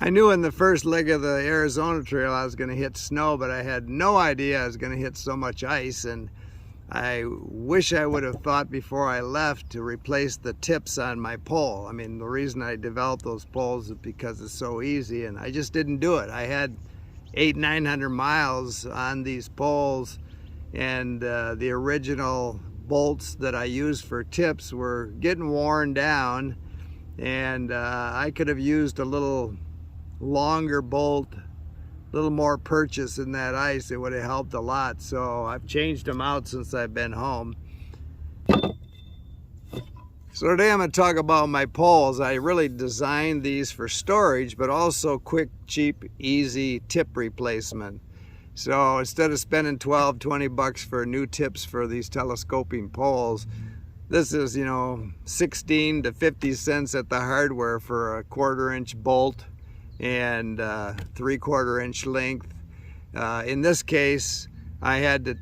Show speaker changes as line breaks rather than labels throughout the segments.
I knew in the first leg of the Arizona trail I was going to hit snow, but I had no idea I was going to hit so much ice. And I wish I would have thought before I left to replace the tips on my pole. I mean, the reason I developed those poles is because it's so easy, and I just didn't do it. I had 800-900 miles on these poles, and the original bolts that I used for tips were getting worn down, and I could have used a little longer bolt, a little more purchase in that ice. It would have helped a lot. So I've changed them out since I've been home. So today I'm going to talk about my poles. I really designed these for storage, but also quick, cheap, easy tip replacement. So instead of spending 12-20 bucks for new tips for these telescoping poles, this is, 16 to 50 cents at the hardware for a 1/4 inch bolt and 3/4 inch length. In this case, I had to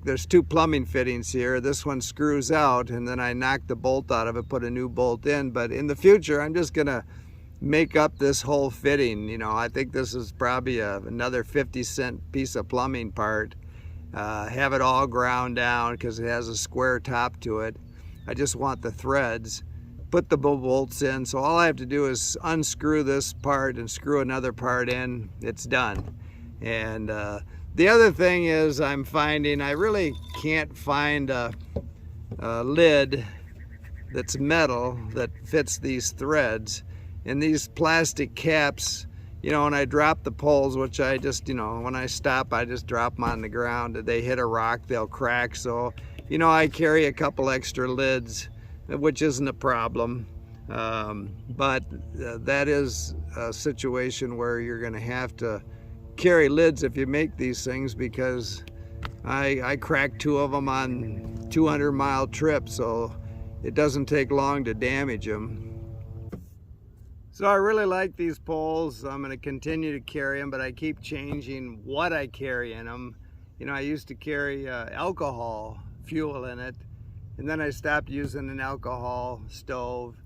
there's two plumbing fittings here. This one screws out, and then I knocked the bolt out of it, put a new bolt in. But in the future, I'm just gonna make up this whole fitting. I think this is probably another 50-cent piece of plumbing part. Have it all ground down because it has a square top to it. I just want the threads. Put the bolts in, so all I have to do is unscrew this part and screw another part in. It's done. And the other thing is, I'm finding I really can't find a lid that's metal that fits these threads. And these plastic caps, when I drop the poles, which I just, when I stop, I just drop them on the ground. If they hit a rock, they'll crack. So, I carry a couple extra lids, which isn't a problem. But that is a situation where you're going to have to carry lids if you make these things, because I cracked 2 of them on 200-mile trips, so it doesn't take long to damage them. So I really like these poles. I'm going to continue to carry them, but I keep changing what I carry in them. I used to carry alcohol fuel in it, and then I stopped using an alcohol stove.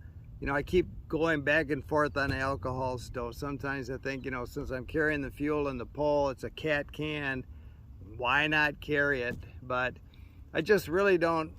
I keep going back and forth on the alcohol stove. Sometimes I think, since I'm carrying the fuel in the pole, it's a cat can, why not carry it? But I just really don't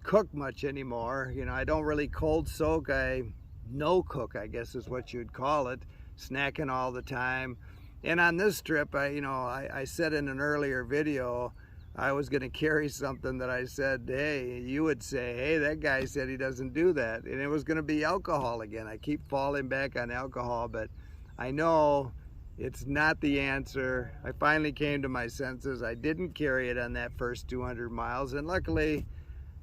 cook much anymore. I don't really cold soak. I no cook, I guess is what you'd call it, snacking all the time. And on this trip, I said in an earlier video, I was going to carry something that I said, hey, you would say, hey, that guy said he doesn't do that. And it was going to be alcohol again. I keep falling back on alcohol, but I know it's not the answer. I finally came to my senses. I didn't carry it on that first 200 miles. And luckily,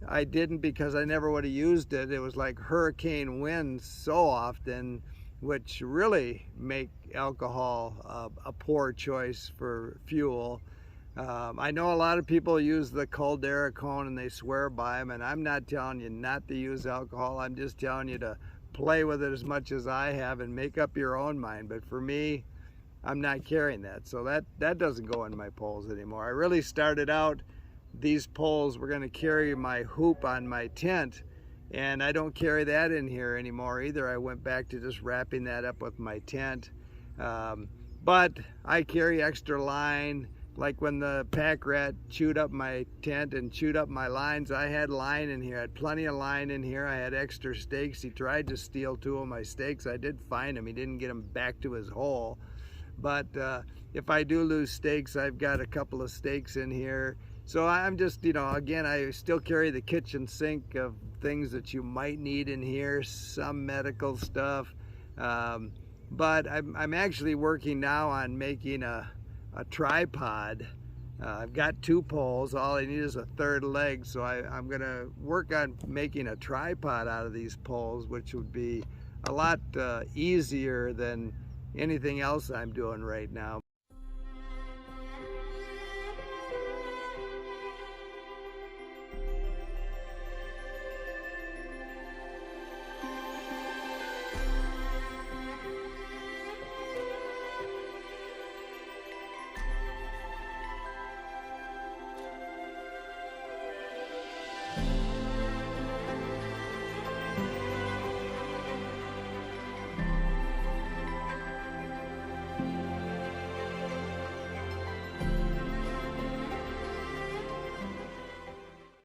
I didn't, because I never would have used it. It was like hurricane winds so often, which really make alcohol a poor choice for fuel. I know a lot of people use the Caldera cone and they swear by them, and I'm not telling you not to use alcohol. I'm just telling you to play with it as much as I have and make up your own mind. But for me, I'm not carrying that. So that doesn't go in my poles anymore. I really started out, these poles were going to carry my hoop on my tent, and I don't carry that in here anymore either. I went back to just wrapping that up with my tent. But I carry extra line. Like when the pack rat chewed up my tent and chewed up my lines, I had line in here. I had plenty of line in here. I had extra stakes. He tried to steal 2 of my stakes. I did find him. He didn't get them back to his hole. But if I do lose stakes, I've got a couple of stakes in here. So I'm just, again, I still carry the kitchen sink of things that you might need in here, some medical stuff. But I'm actually working now on making a tripod. I've got 2 poles. All I need is a 3rd leg. So I'm going to work on making a tripod out of these poles, which would be a lot easier than anything else I'm doing right now.